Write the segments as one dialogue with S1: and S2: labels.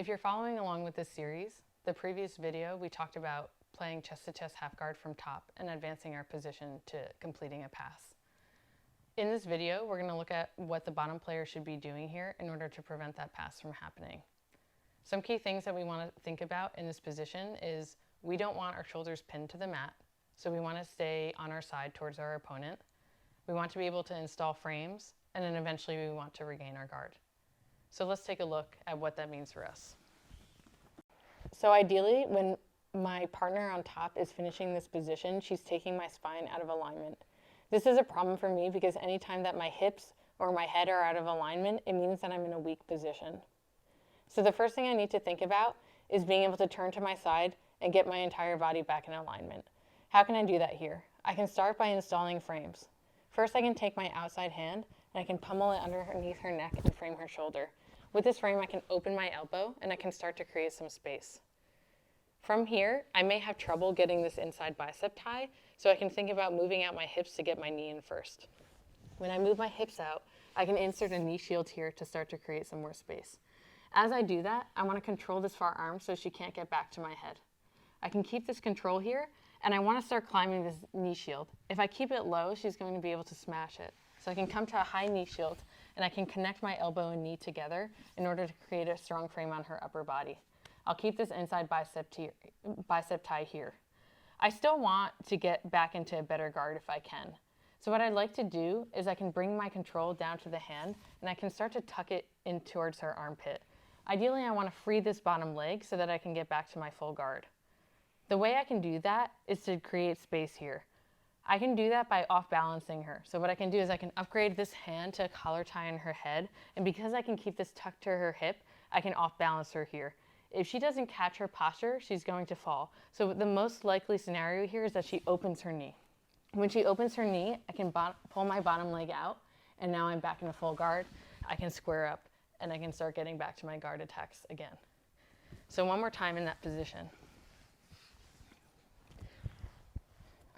S1: If you're following along with this series, the previous video we talked about playing chest-to-chest half guard from top and advancing our position to completing a pass. In this video, we're going to look at what the bottom player should be doing here in order to prevent that pass from happening. Some key things that we want to think about in this position is we don't want our shoulders pinned to the mat, so we want to stay on our side towards our opponent. We want to be able to install frames, and then eventually we want to regain our guard. So let's take a look at what that means for us. So ideally, when my partner on top is finishing this position, she's taking my spine out of alignment. This is a problem for me because anytime that my hips or my head are out of alignment, it means that I'm in a weak position. So the first thing I need to think about is being able to turn to my side and get my entire body back in alignment. How can I do that here? I can start by installing frames. First, I can take my outside hand and I can pummel it underneath her neck and frame her shoulder. With this frame, I can open my elbow and I can start to create some space. From here, I may have trouble getting this inside bicep tie, so I can think about moving out my hips to get my knee in first. When I move my hips out, I can insert a knee shield here to start to create some more space. As I do that, I want to control this far arm so she can't get back to my head. I can keep this control here, and I want to start climbing this knee shield. If I keep it low, she's going to be able to smash it. So I can come to a high knee shield, and I can connect my elbow and knee together in order to create a strong frame on her upper body. I'll keep this inside bicep tie here. I still want to get back into a better guard if I can. So what I'd like to do is I can bring my control down to the hand and I can start to tuck it in towards her armpit. Ideally, I want to free this bottom leg so that I can get back to my full guard. The way I can do that is to create space here. I can do that by off-balancing her. So what I can do is I can upgrade this hand to a collar tie on her head, and because I can keep this tucked to her hip, I can off-balance her here. If she doesn't catch her posture, she's going to fall. So the most likely scenario here is that she opens her knee. When she opens her knee, I can pull my bottom leg out, and now I'm back in a full guard. I can square up, and I can start getting back to my guard attacks again. So one more time in that position.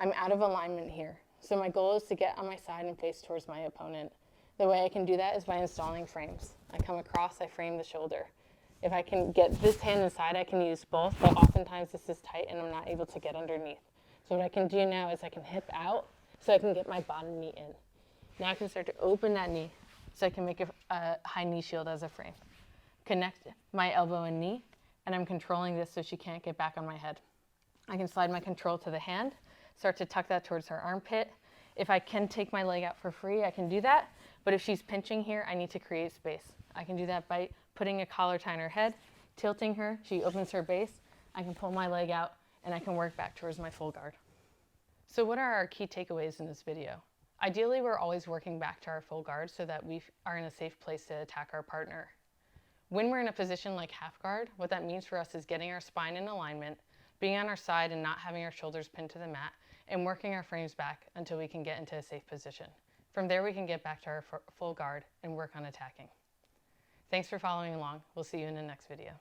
S1: I'm out of alignment here. So my goal is to get on my side and face towards my opponent. The way I can do that is by installing frames. I come across, I frame the shoulder. If I can get this hand inside, I can use both, but oftentimes this is tight and I'm not able to get underneath. So what I can do now is I can hip out so I can get my bottom knee in. Now I can start to open that knee so I can make a high knee shield as a frame. Connect my elbow and knee, and I'm controlling this so she can't get back on my head. I can slide my control to the hand, start to tuck that towards her armpit. If I can take my leg out for free, I can do that. But if she's pinching here, I need to create space. I can do that by putting a collar tie on her head, tilting her, she opens her base, I can pull my leg out, and I can work back towards my full guard. So what are our key takeaways in this video? Ideally, we're always working back to our full guard so that we are in a safe place to attack our partner. When we're in a position like half guard, what that means for us is getting our spine in alignment, being on our side and not having our shoulders pinned to the mat, and working our frames back until we can get into a safe position. From there, we can get back to our full guard and work on attacking. Thanks for following along. We'll see you in the next video.